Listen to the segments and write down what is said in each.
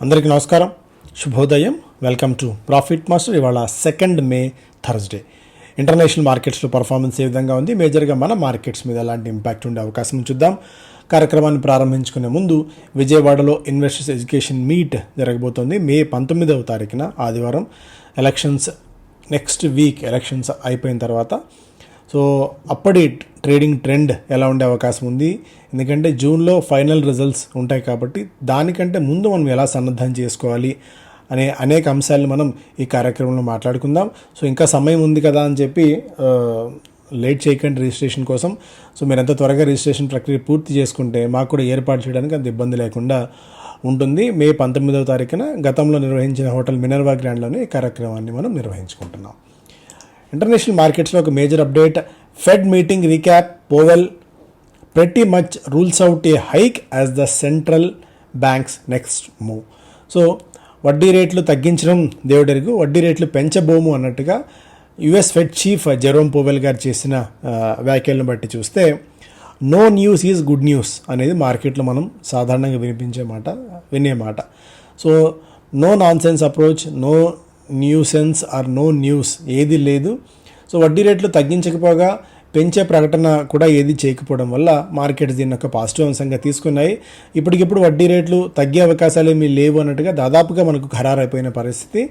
అందరికీ నమస్కారం, శుభోదయం. Welcome to profit master. ఇవాళ 2 మే థర్స్డే. ఇంటర్నేషనల్ మార్కెట్స్లో పర్ఫార్మెన్స్ ఏ విధంగా ఉంది, మేజర్గా మన మార్కెట్స్ మీద ఎలాంటి ఇంపాక్ట్ ఉండే అవకాశం చూద్దాం. కార్యక్రమాన్ని ప్రారంభించుకునే ముందు విజయవాడలో ఇన్వెస్టర్స్ ఎడ్యుకేషన్ మీట్ జరగబోతోంది. మే 19వ తారీఖున ఆదివారం. ఎలక్షన్స్ నెక్స్ట్ వీక్, ఎలక్షన్స్ అయిపోయిన తర్వాత సో అప్పటి ట్రేడింగ్ ట్రెండ్ ఎలా ఉండే అవకాశం ఉంది, ఎందుకంటే జూన్లో ఫైనల్ రిజల్ట్స్ ఉంటాయి కాబట్టి దానికంటే ముందు మనం ఎలా సన్నద్ధం చేసుకోవాలి అనే అనేక అంశాలను మనం ఈ కార్యక్రమంలో మాట్లాడుకుందాం. సో ఇంకా సమయం ఉంది కదా అని చెప్పి లేట్ చేయకండి రిజిస్ట్రేషన్ కోసం. సో మీరు ఎంత త్వరగా రిజిస్ట్రేషన్ ప్రక్రియ పూర్తి చేసుకుంటే మాకు కూడా ఏర్పాటు చేయడానికి అంత ఇబ్బంది లేకుండా ఉంటుంది. మే 19వ తారీఖున గతంలో నిర్వహించిన హోటల్ మినర్వా గ్రాండ్లోనే ఈ కార్యక్రమాన్ని మనం నిర్వహించుకుంటున్నాం. ఇంటర్నేషనల్ మార్కెట్స్లో ఒక major update. Fed meeting recap. Powell pretty much rules out a hike as the central bank's next move. So వడ్డీ రేట్లు తగ్గించడం దేవుడెరుగు, వడ్డీ రేట్లు పెంచబోము అన్నట్టుగా US Fed chief Jerome Powell గారు చేసిన వ్యాఖ్యలను బట్టి చూస్తే no news is good news అనేది మార్కెట్లో మనం సాధారణంగా వినే మాట. So no nonsense approach, no nuisance or no news ఏది లేదు. సో వడ్డీ రేట్లు తగ్గించకపోగా పెంచే ప్రకటన కూడా ఏది చేయకపోవడం వల్ల మార్కెట్స్ దీన్ని ఒక పాజిటివ్ అంశంగా తీసుకున్నాయి. ఇప్పటికిప్పుడు వడ్డీ రేట్లు తగ్గే అవకాశాలు ఏమీ లేవు అన్నట్టుగా దాదాపుగా మనకు ఖరారైపోయిన పరిస్థితి.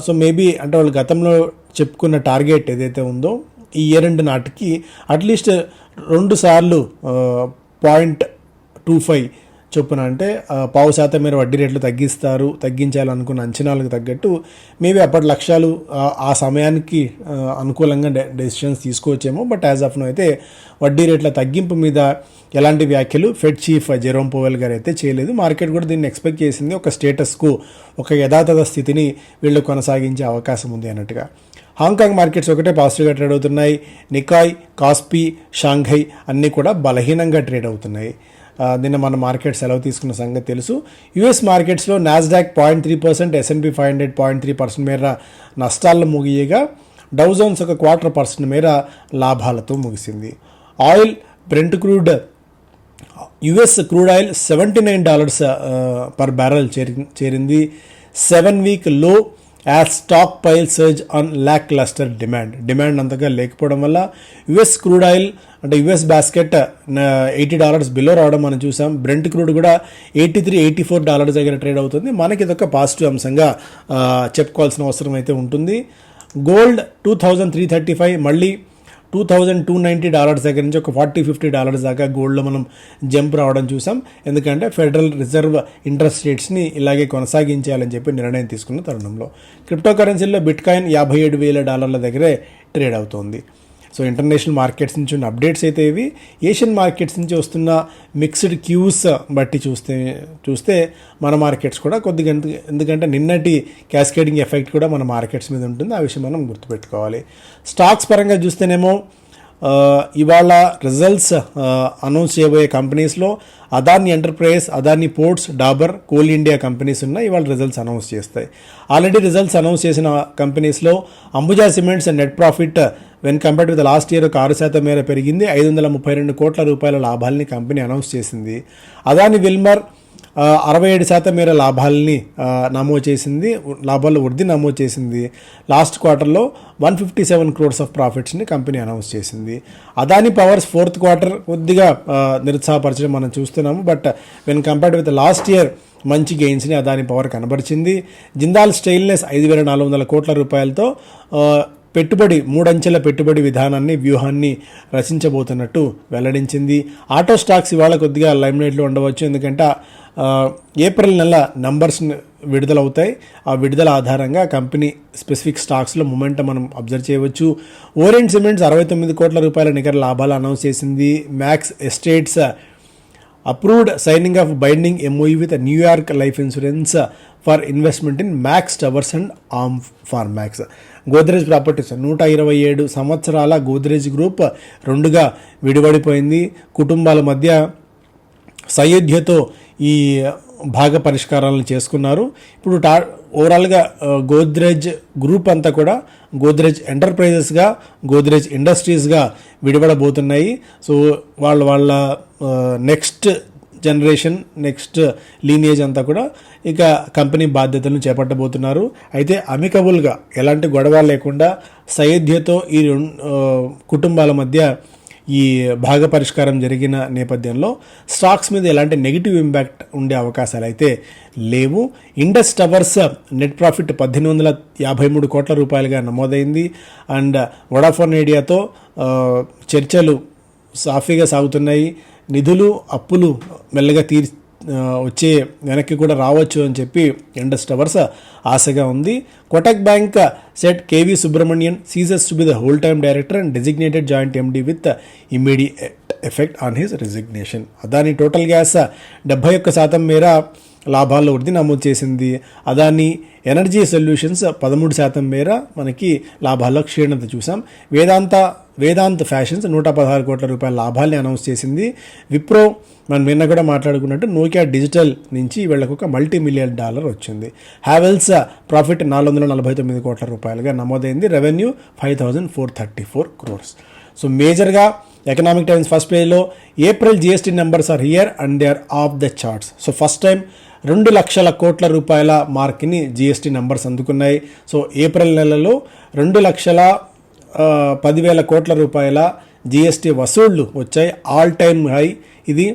సో మేబీ అంటే వాళ్ళు గతంలో చెప్పుకున్న టార్గెట్ ఏదైతే ఉందో ఈ ఇయర్ ఎండ్ నాటికి అట్లీస్ట్ 2 సార్లు 0.25 చొప్పున అంటే 0.5% మేర వడ్డీ రేట్లు తగ్గించాలనుకున్న అంచనాలకు తగ్గట్టు మేబీ అప్పటి లక్ష్యాలు ఆ సమయానికి అనుకూలంగా డెసిషన్స్ తీసుకోవచ్చేమో. బట్ యాజ్ ఆఫ్ నో అయితే వడ్డీ రేట్ల తగ్గింపు మీద ఎలాంటి వ్యాఖ్యలు ఫెడ్ చీఫ్ జెరోమ్ పోవెల్ గారు అయితే చేయలేదు. మార్కెట్ కూడా దీన్ని ఎక్స్పెక్ట్ చేసింది, ఒక స్టేటస్కు, ఒక యథాతథ స్థితిని వీళ్ళు కొనసాగించే అవకాశం ఉంది అన్నట్టుగా. హాంకాంగ్ మార్కెట్స్ ఒకటే పాజిటివ్గా ట్రేడ్ అవుతున్నాయి. నికాయ్, కాస్పీ, షాంఘై అన్నీ కూడా బలహీనంగా ట్రేడ్ అవుతున్నాయి. నిన్న మన మార్కెట్ సెలవు తీసుకున్న సంగతి తెలుసు. యుఎస్ మార్కెట్స్లో నాస్డాక్ 0.3%, S&P 500 0.3% మేర నష్టాల్లో ముగియగా డౌ జోన్స్ ఒక 0.25% మేర లాభాలతో ముగిసింది. Oil Brent crude, US crude oil $79 per barrel చేరింది. 7-week లో as stock pile surge on lakh cluster demand అంతగా లేకపోవడం వల్ల యుఎస్ క్రూడ్ ఆయిల్ అంటే యుఎస్ బాస్కెట్ $80 బిలో రావడం మనం చూసాం. బ్రెంట్ క్రూడ్ కూడా $83-84 దగ్గర ట్రేడ్ అవుతుంది. మనకి ఇదొక పాజిటివ్ అంశంగా చెప్పుకోవాల్సిన అవసరం అయితే ఉంటుంది. గోల్డ్ 2335, మళ్ళీ $2290 దగ్గర నుంచి ఒక $40-50 దాకా గోల్డ్లో మనం జంప్ రావడం చూసాం. ఎందుకంటే ఫెడరల్ రిజర్వ్ ఇంట్రెస్ట్ రేట్స్ని ఇలాగే కొనసాగించాలని చెప్పి నిర్ణయం తీసుకున్న తరుణంలో క్రిప్టో కరెన్సీల్లో బిట్కాయిన్ $57,000 దగ్గరే ట్రేడ్ అవుతోంది. సో ఇంటర్నేషనల్ మార్కెట్స్ నుంచి ఉన్న అప్డేట్స్ అయితే ఇవి. ఏషియన్ మార్కెట్స్ నుంచి వస్తున్న మిక్స్డ్ క్యూస్ బట్టి చూస్తే మన మార్కెట్స్ కూడా కొద్దిగా, ఎందుకంటే నిన్నటి క్యాస్కేడింగ్ ఎఫెక్ట్ కూడా మన మార్కెట్స్ మీద ఉంటుంది. ఆ విషయం మనం గుర్తుపెట్టుకోవాలి. స్టాక్స్ పరంగా చూస్తేనేమో ఇవాళ రిజల్ట్స్ అనౌన్స్ చేయబోయే కంపెనీస్లో Adani enterprise, Adani ports, Dabur, coal India companies ఉన్నాయి. ఇవాళ రిజల్ట్స్ అనౌన్స్ చేస్తాయి. ఆల్రెడీ రిజల్ట్స్ అనౌన్స్ చేసిన కంపెనీస్లో Ambuja cements net profit when compared with last year 6% మేర పెరిగింది. 532 కోట్ల రూపాయల లాభాలని కంపెనీ అనౌన్స్ చేసింది. అదాని విల్మర్ 67% మేర లాభాలని నమోదు చేసింది, లాభాల్లో వృద్ధి నమోదు చేసింది. లాస్ట్ క్వార్టర్లో 157 crores ఆఫ్ ప్రాఫిట్స్ని కంపెనీ అనౌన్స్ చేసింది. అదాని పవర్స్ 4th quarter కొద్దిగా నిరుత్సాహపరచడం మనం చూస్తున్నాము. But when compared with last year మంచి గెయిన్స్ని అదాని పవర్ కనబరిచింది. జిందాల్ స్టెయిన్లెస్ 5,400 కోట్ల రూపాయలతో పెట్టుబడి 3 అంచెల పెట్టుబడి వ్యూహాన్ని రచించబోతున్నట్టు వెల్లడించింది. ఆటో స్టాక్స్ ఇవాళ కొద్దిగా లైమ్లైట్లో ఉండవచ్చు, ఎందుకంటే ఏప్రిల్ నెల నంబర్స్ విడుదలవుతాయి. ఆ విడుదల ఆధారంగా కంపెనీ స్పెసిఫిక్ స్టాక్స్లో మొమెంటం మనం అబ్జర్వ్ చేయవచ్చు. ఓరియంట్ సిమెంట్స్ 69 కోట్ల రూపాయల నికర లాభాలు అనౌన్స్ చేసింది. Max Estates approved signing of binding MOU with New York Life Insurance for investment in Max Towers and arm far Max. Godrej properties 127 సంవత్సరాల గోద్రేజ్ గ్రూప్ 2గా విడిపడిపోయింది. కుటుంబాల మధ్య సయోధ్యతో ఈ భాగ పరిష్కారాలను చేసుకున్నారు. ఇప్పుడు ఓవరాల్గా గోద్రేజ్ గ్రూప్ అంతా కూడా గోద్రేజ్ ఎంటర్ప్రైజెస్గా, గోద్రేజ్ ఇండస్ట్రీస్గా విడిపడబోతున్నాయి. సో వాళ్ళ నెక్స్ట్ జనరేషన్ నెక్స్ట్ లీనియేజ్ అంతా కూడా ఇక కంపెనీ బాధ్యతలను చేపట్టబోతున్నారు. అయితే అమికబుల్గా ఎలాంటి గొడవ లేకుండా సయోధ్యతో ఈ కుటుంబాల మధ్య ఈ భాగ పరిష్కారం జరిగిన నేపథ్యంలో స్టాక్స్ మీద ఎలాంటి నెగిటివ్ ఇంపాక్ట్ ఉండే అవకాశాలు అయితే లేవు. ఇండస్ టవర్స్ నెట్ ప్రాఫిట్ 1853 కోట్ల రూపాయలుగా నమోదైంది. అండ్ వొడాఫోన్ ఐడియాతో చర్చలు సాఫీగా సాగుతున్నాయి. నిధులు అప్పులు మెల్లగా వచ్చే వెనక్కి కూడా రావచ్చు అని చెప్పి ఇండస్ టవర్స్ ఆశగా ఉంది. Kotak bank said KV Subramanian ceases to be the whole time director and designated joint MD with immediate effect on his resignation. Adani Total Gas 71% మేర లాభాల్లో వృద్ధి నమోదు చేసింది. అదాని ఎనర్జీ సొల్యూషన్స్ 13% మేర మనకి లాభాల్లో క్షీణత చూసాం. వేదాంత్ ఫ్యాషన్స్ 116 కోట్ల రూపాయల లాభాల్ని అనౌన్స్ చేసింది. విప్రో మనం నిన్న కూడా మాట్లాడుకున్నట్టు నోకియా డిజిటల్ నుంచి వీళ్ళకు ఒక $multi-million వచ్చింది. హ్యావెల్స్ ప్రాఫిట్ 449 కోట్ల రూపాయలుగా నమోదైంది. Revenue 5434 crores. సో మేజర్గా ఎకనామిక్ టైమ్స్ ఫస్ట్ పేజ్లో April GST numbers are here and they are off the charts. So first time 2 లక్షల కోట్ల రూపాయల మార్క్ని జిఎస్టీ నెంబర్స్ అందుకున్నాయి. సో ఏప్రిల్ నెలలో 2,10,000 కోట్ల రూపాయల జిఎస్టీ వసూళ్లు వచ్చాయి. ఆల్ టైమ్ హై ఇది.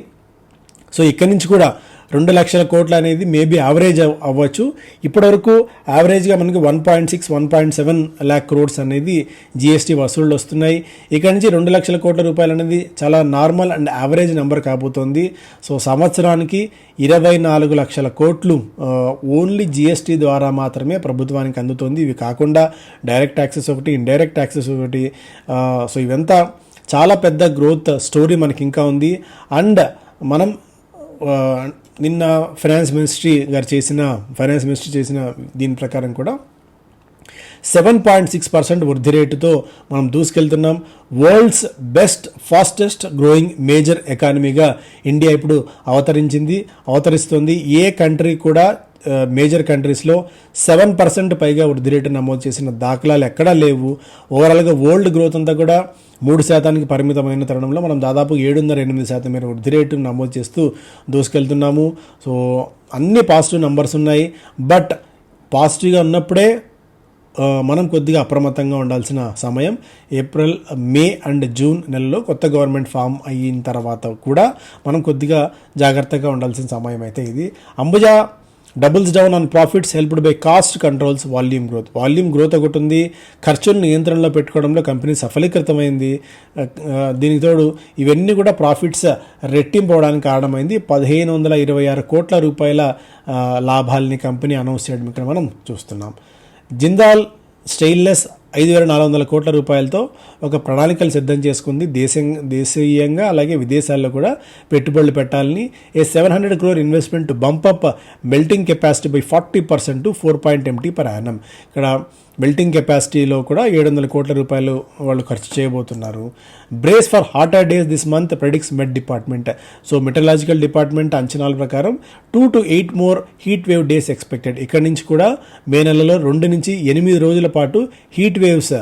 సో ఇక్కడి నుంచి కూడా 2 లక్షల కోట్లు అనేది మేబీ యావరేజ్ అవ్వచ్చు. ఇప్పటివరకు యావరేజ్గా మనకి 1.6-1.7 lakh crores అనేది జిఎస్టీ వసూళ్ళు వస్తున్నాయి. ఇక్కడ నుంచి 2 లక్షల కోట్ల రూపాయలు అనేది చాలా నార్మల్ అండ్ యావరేజ్ నెంబర్ కాబోతోంది. సో సంవత్సరానికి 24 లక్షల కోట్లు ఓన్లీ జిఎస్టీ ద్వారా మాత్రమే ప్రభుత్వానికి అందుతుంది. ఇవి కాకుండా డైరెక్ట్ ట్యాక్సెస్ ఒకటి, ఇండైరెక్ట్ ట్యాక్సెస్ ఒకటి. సో ఇవంతా చాలా పెద్ద గ్రోత్ స్టోరీ మనకి ఇంకా ఉంది. అండ్ మనం నిన్న ఫైనాన్స్ మినిస్ట్రీ చేసిన దీని ప్రకారం కూడా 7.6% వృద్ధి రేటుతో మనం దూసుకెళ్తున్నాం. World's best fastest growing major ఎకానమీగా ఇండియా ఇప్పుడు అవతరిస్తుంది. ఏ కంట్రీ కూడా మేజర్ కంట్రీస్లో 7% పైగా వృద్ధి రేటు నమోదు చేసిన దాఖలాలు ఎక్కడా లేవు. ఓవరాల్గా వరల్డ్ గ్రోత్ అంతా కూడా 3% పరిమితమైన తరుణంలో మనం దాదాపు 7.5-8% మేర వృద్ధి రేటు నమోదు చేస్తూ దూసుకెళ్తున్నాము. సో అన్ని పాజిటివ్ నంబర్స్ ఉన్నాయి. బట్ పాజిటివ్గా ఉన్నప్పుడే మనం కొద్దిగా అప్రమత్తంగా ఉండాల్సిన సమయం. ఏప్రిల్, మే అండ్ జూన్ నెలలో కొత్త గవర్నమెంట్ ఫామ్ అయిన తర్వాత కూడా మనం కొద్దిగా జాగ్రత్తగా ఉండాల్సిన సమయం అయితే ఇది. Ambuja doubles down on profits helped by cost controls, volume growth ఒకటి ఉంది. ఖర్చులను నియంత్రణలో పెట్టుకోవడంలో కంపెనీ సఫలీకృతమైంది. దీనికి తోడు ఇవన్నీ కూడా ప్రాఫిట్స్ రెట్టింపు అవడానికి కారణమైంది. 1,526 కోట్ల రూపాయల లాభాలని కంపెనీ అనౌన్స్ చేయడం ఇక్కడ మనం చూస్తున్నాం. జిందాల్ స్టెయిన్లెస్ 5,400 కోట్ల రూపాయలతో ఒక ప్రణాళికలు సిద్ధం చేసుకుంది. దేశీయంగా అలాగే విదేశాల్లో కూడా పెట్టుబడులు పెట్టాలని. 700 crore investment bump up melting capacity by 40% to 4 MT per annum. ఇక్కడ మెల్టింగ్ కెపాసిటీలో కూడా 700 కోట్ల రూపాయలు వాళ్ళు ఖర్చు చేయబోతున్నారు. Brace for hotter days this month ప్రెడిక్ట్స్ met department. So మెటలాజికల్ department అంచనాల ప్రకారం 2 to 8 more heat wave days expected. ఇక్కడ నుంచి కూడా మే నెలలో 2 నుంచి 8 రోజుల పాటు హీట్ వేవ్స్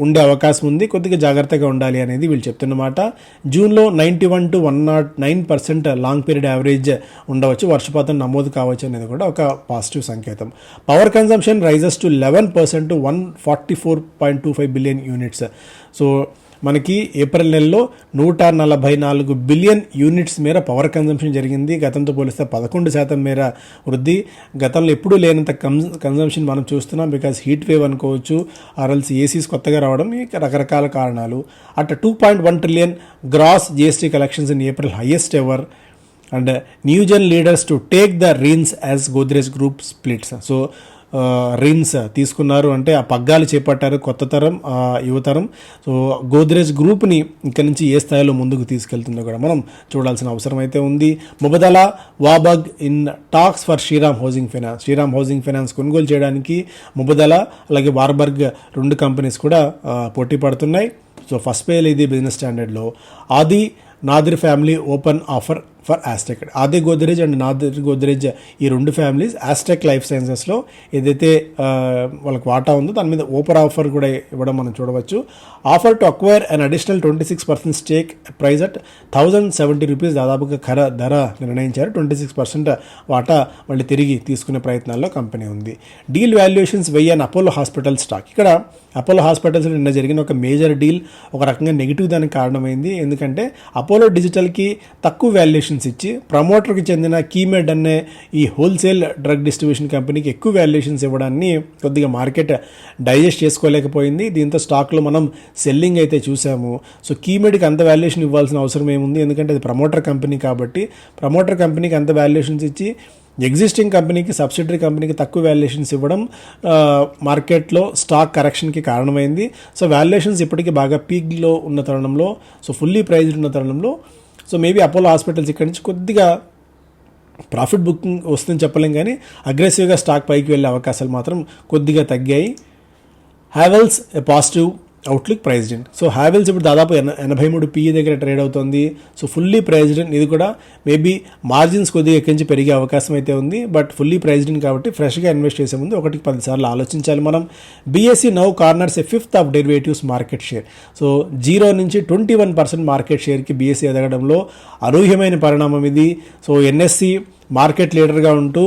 ఉండే అవకాశం ఉంది. కొద్దిగా జాగ్రత్తగా ఉండాలి అనేది వీళ్ళు చెప్తున్నమాట. జూన్లో 91 to 109% లాంగ్ పీరియడ్ యావరేజ్ ఉండవచ్చు, వర్షపాతం నమోదు కావచ్చు అనేది కూడా ఒక పాజిటివ్ సంకేతం. Power consumption rises to 11% to 144.25 billion units. So మనకి ఏప్రిల్ నెలలో 144 బిలియన్ యూనిట్స్ మేర పవర్ కన్జంప్షన్ జరిగింది. గతంతో పోలిస్తే 11% మేర వృద్ధి. గతంలో ఎప్పుడూ లేనంత కన్జంప్షన్ మనం చూస్తున్నాం. బికాజ్ హీట్ వేవ్ అనుకోవచ్చు, ఆర్ఎల్స్ ఏసీస్ కొత్తగా రావడం, రకరకాల కారణాలు. At 2.1 trillion gross GST collections in April, highest ever. And newgen leaders to take the reins as Godrej group splits. So reins తీసుకున్నారు అంటే ఆ పగ్గాలు చేపట్టారు కొత్త తరం, యువతరం. సో గోద్రేజ్ గ్రూప్ని ఇక్కడ నుంచి ఏ స్థాయిలో ముందుకు తీసుకెళ్తుందో కూడా మనం చూడాల్సిన అవసరం అయితే ఉంది. ముబదలా వాబగ్ in talks for Shriram Housing Finance కొనుగోలు చేయడానికి ముబదలా అలాగే వార్బర్గ్ 2 కంపెనీస్ కూడా పోటీ పడుతున్నాయి. సో ఫస్ట్ పేజ్ ఇది బిజినెస్ స్టాండర్డ్లో. ఆది Nadir family open offer for Astec. ఆది గోద్రేజ్ అండ్ నాదిర్ గోద్రేజ్ ఈ రెండు ఫ్యామిలీస్ ఆస్టెక్ లైఫ్ సైన్సెస్లో ఏదైతే వాళ్ళకి వాటా ఉందో దాని మీద ఓపర్ ఆఫర్ కూడా ఇవ్వడం మనం చూడవచ్చు. Offer to acquire an additional 26% stake price at ₹1,070 దాదాపుగా ధర నిర్ణయించారు. 26% వాటా మళ్ళీ తిరిగి తీసుకునే ప్రయత్నాల్లో కంపెనీ ఉంది. డీల్ వాల్యుయేషన్స్ వెయ్యన్ అపోలో హాస్పిటల్ స్టాక్. ఇక్కడ అపోలో హాస్పిటల్స్ నిన్న జరిగిన ఒక మేజర్ డీల్ ఒక రకంగా నెగిటివ్ దానికి కారణమైంది. ఎందుకంటే అపోలో డిజిటల్కి తక్కువ వాల్యుయేషన్స్ ఇచ్చి ప్రమోటర్కి చెందిన కీమెడ్ అనే ఈ హోల్సేల్ డ్రగ్ డిస్ట్రిబ్యూషన్ కంపెనీకి ఎక్కువ వాల్యుయేషన్స్ ఇవ్వడాన్ని కొద్దిగా మార్కెట్ డైజెస్ట్ చేసుకోలేకపోయింది. దీంతో స్టాక్లో మనం సెల్లింగ్ అయితే చూసాము. సో కీమెడ్కి అంత వాల్యుయేషన్ ఇవ్వాల్సిన అవసరం ఏముంది, ఎందుకంటే అది ప్రమోటర్ కంపెనీ కాబట్టి ప్రమోటర్ కంపెనీకి అంత వాల్యుయేషన్స్ ఇచ్చి ఎగ్జిస్టింగ్ కంపెనీకి సబ్సిడరీ కంపెనీకి తక్కువ వాల్యుయేషన్స్ ఇవ్వడం మార్కెట్లో స్టాక్ కరెక్షన్కి కారణమైంది. సో వాల్యుయేషన్స్ ఇప్పటికీ బాగా పీక్లో ఉన్న తరుణంలో, సో ఫుల్లీ ప్రైజ్డ్ ఉన్న తరుణంలో, సో మేబీ అపోలో హాస్పిటల్స్ ఇక్కడి నుంచి కొద్దిగా ప్రాఫిట్ బుకింగ్ వస్తుందని చెప్పలేం, కానీ అగ్రెసివ్గా స్టాక్ పైకి వెళ్ళే అవకాశాలు మాత్రం కొద్దిగా తగ్గాయి. Havells a positive outlook priced in. So Havells ఇప్పుడు దాదాపు 83 PE దగ్గర ట్రేడ్ అవుతుంది. So fully priced in. ఇది కూడా మేబీ మార్జిన్స్ కొద్దిగా ఎక్కించి పెరిగే అవకాశం అయితే ఉంది. బట్ ఫుల్లీ ప్రైజ్డ్ ఇన్ కాబట్టి ఫ్రెష్గా ఇన్వెస్ట్ చేసే ముందు 1-10 సార్లు ఆలోచించాలి మనం. BSE now corners A 5th of derivatives market share. So 0 నుంచి 21% మార్కెట్ షేర్కి BSE ఎదగడంలో అనూహ్యమైన పరిణామం ఇది. సో NSE మార్కెట్ లీడర్గా ఉంటూ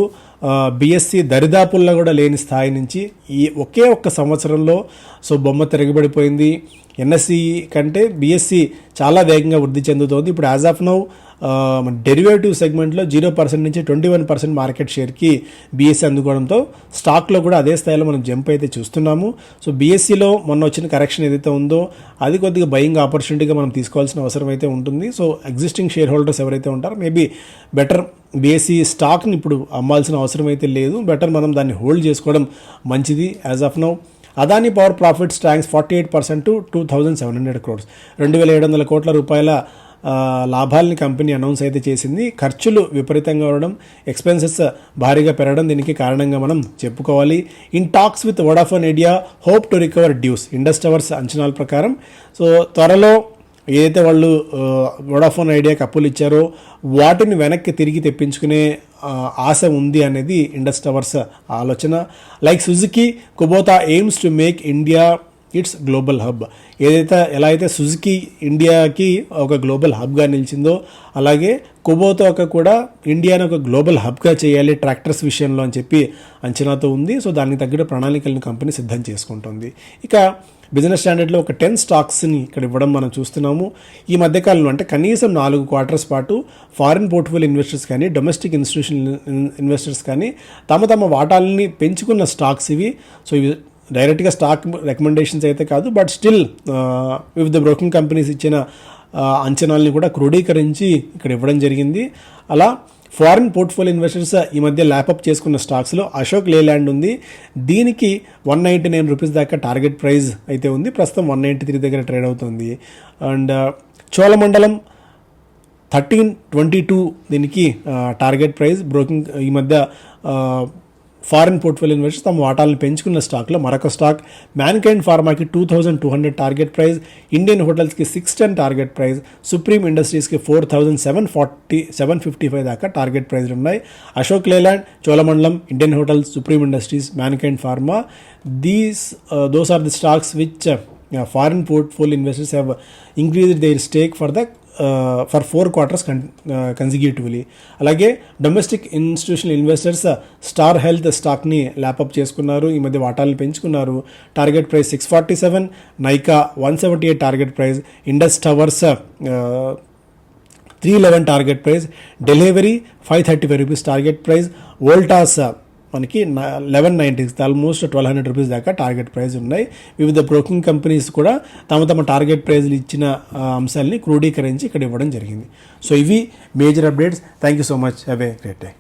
BSE దరిదాపుల్లో కూడా లేని స్థాయి నుంచి ఈ ఒకే ఒక్క సంవత్సరంలో సో బొమ్మ తిరగబడిపోయింది. NSE కంటే BSE చాలా వేగంగా వృద్ధి చెందుతోంది. ఇప్పుడు యాజ్ ఆఫ్ నౌ డెరివేటివ్ సెగ్మెంట్లో 0% నుంచి 21% మార్కెట్ షేర్కి BSE అందుకోవడంతో స్టాక్లో కూడా అదే స్థాయిలో మనం జంప్ అయితే చూస్తున్నాము. సో BSEలో మొన్న వచ్చిన కరెక్షన్ ఏదైతే ఉందో అది కొద్దిగా బయింగ్ ఆపర్చునిటీగా మనం తీసుకోవాల్సిన అవసరం అయితే ఉంటుంది. సో ఎగ్జిస్టింగ్ షేర్ హోల్డర్స్ ఎవరైతే ఉంటారో మేబీ బెటర్ BSE స్టాక్ని ఇప్పుడు అమ్మాల్సిన అవసరం అయితే లేదు. బెటర్ మనం దాన్ని హోల్డ్ చేసుకోవడం మంచిది as of now. Adani Power profit స్టాంక్స్ 48% టు 2,700 crores. 2,700 కోట్ల రూపాయల లాభాలని కంపెనీ అనౌన్స్ అయితే చేసింది. ఖర్చులు విపరీతంగా ఉండడం, ఎక్స్పెన్సెస్ భారీగా పెరగడం దీనికి కారణంగా మనం చెప్పుకోవాలి. In talks with Vodafone Idea hope to recover dues. Indus Towers అంచనాల ప్రకారం సో త్వరలో ఏదైతే వాళ్ళు వోడాఫోన్ ఐడియాకి అప్పులు ఇచ్చారో వాటిని వెనక్కి తిరిగి తెప్పించుకునే ఆశ ఉంది అనేది ఇండస్ టవర్స్ ఆలోచన. Like Suzuki Kubota AIIMS to make India it's global hub. ఎలా అయితే సుజుకి ఇండియాకి ఒక గ్లోబల్ హబ్గా నిలిచిందో అలాగే కుబోటా కూడా ఇండియాని ఒక గ్లోబల్ హబ్గా చేయాలి ట్రాక్టర్స్ విషయంలో అని చెప్పి అంచనాతో ఉంది. సో దానికి తగ్గట్టు ప్రణాళికలను కంపెనీ సిద్ధం చేసుకుంటుంది. ఇక బిజినెస్ స్టాండర్డ్లో ఒక 10 స్టాక్స్ని ఇక్కడ ఇవ్వడం మనం చూస్తున్నాము. ఈ మధ్యకాలంలో అంటే కనీసం 4 క్వార్టర్స్ పాటు ఫారిన్ పోర్ట్ఫోలియో ఇన్వెస్టర్స్ కానీ డొమెస్టిక్ ఇన్స్టిట్యూషనల్ ఇన్వెస్టర్స్ కానీ తమ వాటాలని పెంచుకున్న స్టాక్స్ ఇవి. సో ఇవి డైరెక్ట్గా స్టాక్ రికమెండేషన్స్ అయితే కాదు, బట్ స్టిల్ వివిధ బ్రోకింగ్ కంపెనీస్ ఇచ్చిన అంచనాలని కూడా క్రోడీకరించి ఇక్కడ ఇవ్వడం జరిగింది. అలా ఫారిన్ పోర్ట్ఫోలియో ఇన్వెస్టర్స్ ఈ మధ్య ల్యాపప్ చేసుకున్న స్టాక్స్లో అశోక్ లేలాండ్ ఉంది. దీనికి ₹199 దాకా టార్గెట్ ప్రైస్ అయితే ఉంది. ప్రస్తుతం 193 దగ్గర ట్రేడ్ అవుతుంది. అండ్ చోళమండలం 1322 దీనికి టార్గెట్ ప్రైస్. బ్రోకింగ్ ఈ మధ్య ఫారిన్ పోర్ట్ఫోలియో ఇన్వెస్టర్స్ తమ వాటాలను పెంచుకున్న స్టాక్లో మరొక స్టాక్ మ్యాన్కైండ్ ఫార్మాకి 2200 టార్గెట్ ప్రైస్, ఇండియన్ హోటల్స్కి 610 టార్గెట్ ప్రైస్, సుప్రీం ఇండస్ట్రీస్కి 4755 దాకా టార్గెట్ ప్రైజ్లు ఉన్నాయి. Ashok Leyland, Cholamandalam, Indian Hotels, Supreme Industries, Mankind Pharma, those are the stocks which foreign portfolio investors have increased their stake for 4 quarters కన్సిక్యూటివ్లీ. అలాగే domestic institutional investors Star Health స్టాక్ని lap up చేసుకున్నారు. ఈ మధ్య వాటాలను పెంచుకున్నారు. Target price 647, Nykaa 178 target price, Indus Towers 311 target price, delivery ₹535 target price, Voltas మనకి 1190, almost ₹1,200 దాకా టార్గెట్ ప్రైస్ ఉన్నాయి. వివిధ బ్రోకింగ్ కంపెనీస్ కూడా తమ టార్గెట్ ప్రైజ్లు ఇచ్చిన అంశాలని క్రోడీకరించి ఇక్కడ ఇవ్వడం జరిగింది. సో ఇవి major updates. Thank you so much. Have a great day.